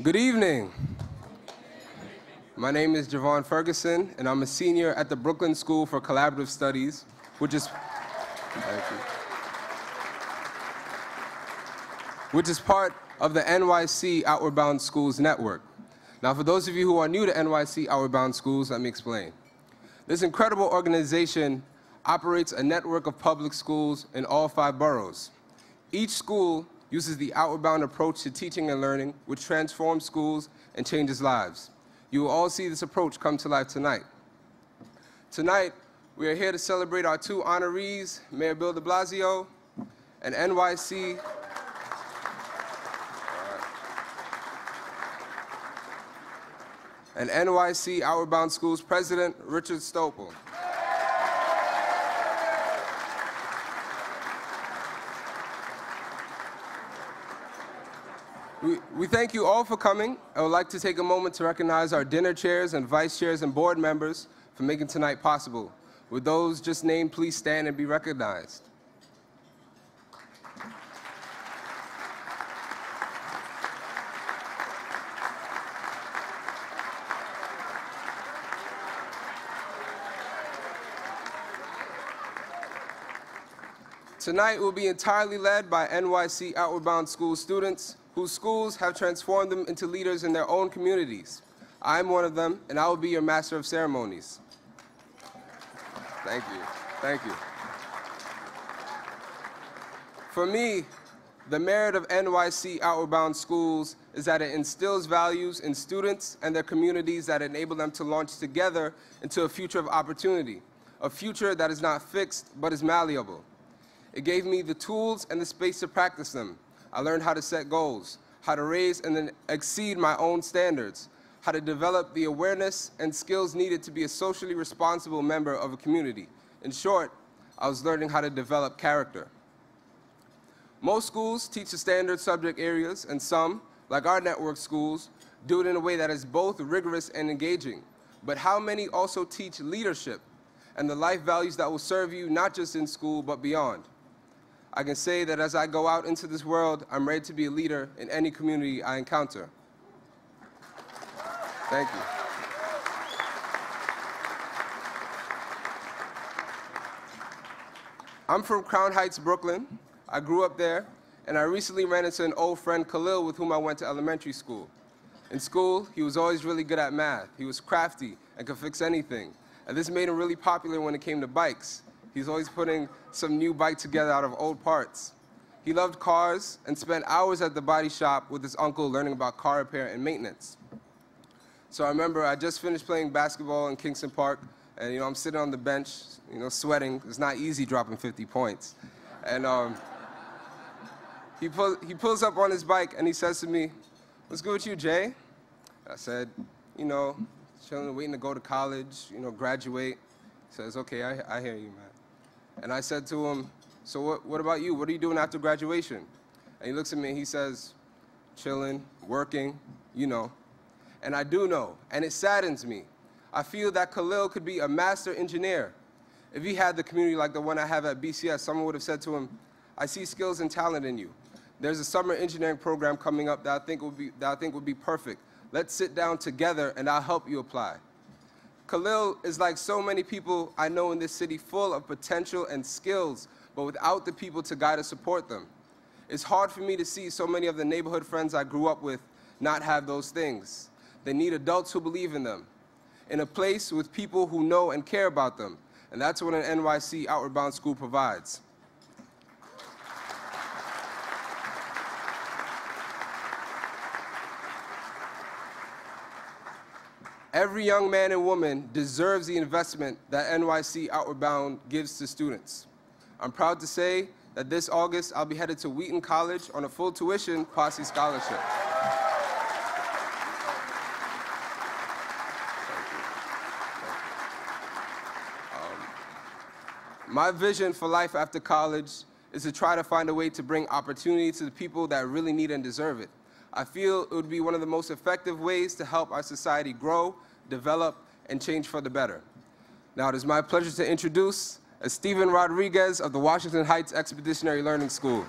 Good evening. My name is Jovon Ferguson, and I'm a senior at the Brooklyn School for Collaborative Studies, which is part of the NYC Outward Bound Schools network. Now, for those of you who are new to NYC Outward Bound Schools, let me explain. This incredible organization operates a network of public schools in all 5 boroughs. Each school uses the outward bound approach to teaching and learning, which transforms schools and changes lives. You will all see this approach come to life tonight. Tonight, we are here to celebrate our 2 honorees, Mayor Bill de Blasio and NYC Outward Bound Schools President Richard Stopel. We thank you all for coming. I would like to take a moment to recognize our dinner chairs and vice chairs and board members for making tonight possible. With those just named, please stand and be recognized. Tonight will be entirely led by NYC Outward Bound School students whose schools have transformed them into leaders in their own communities. I'm one of them, and I will be your master of ceremonies. Thank you. Thank you. For me, the merit of NYC Outward Bound Schools is that it instills values in students and their communities that enable them to launch together into a future of opportunity, a future that is not fixed but is malleable. It gave me the tools and the space to practice them. I learned how to set goals, how to raise and then exceed my own standards, how to develop the awareness and skills needed to be a socially responsible member of a community. In short, I was learning how to develop character. Most schools teach the standard subject areas, and some, like our network schools, do it in a way that is both rigorous and engaging. But how many also teach leadership and the life values that will serve you not just in school, but beyond? I can say that as I go out into this world, I'm ready to be a leader in any community I encounter. Thank you. I'm from Crown Heights, Brooklyn. I grew up there, and I recently ran into an old friend, Khalil, with whom I went to elementary school. In school, he was always really good at math. He was crafty and could fix anything. And this made him really popular when it came to bikes. He's always putting some new bike together out of old parts. He loved cars and spent hours at the body shop with his uncle learning about car repair and maintenance. So I remember I just finished playing basketball in Kingston Park, and I'm sitting on the bench, sweating. It's not easy dropping 50 points. And he pulls up on his bike and he says to me, "What's good with you, Jay?" I said, chilling, waiting to go to college, graduate. He says, "Okay, I hear you, man." And I said to him, "So what about you? What are you doing after graduation?" And he looks at me and he says, "Chilling, working, And I do know, and it saddens me. I feel that Khalil could be a master engineer. If he had the community like the one I have at BCS, someone would have said to him, "I see skills and talent in you. There's a summer engineering program coming up that I think would be perfect. Let's sit down together and I'll help you apply." Khalil is like so many people I know in this city, full of potential and skills, but without the people to guide and support them. It's hard for me to see so many of the neighborhood friends I grew up with not have those things. They need adults who believe in them, in a place with people who know and care about them, and that's what an NYC Outward Bound School provides. Every young man and woman deserves the investment that NYC Outward Bound gives to students. I'm proud to say that this August, I'll be headed to Wheaton College on a full tuition Posse scholarship. My vision for life after college is to try to find a way to bring opportunity to the people that really need and deserve it. I feel it would be one of the most effective ways to help our society grow, develop, and change for the better. Now, it is my pleasure to introduce Steven Rodriguez of the Washington Heights Expeditionary Learning School.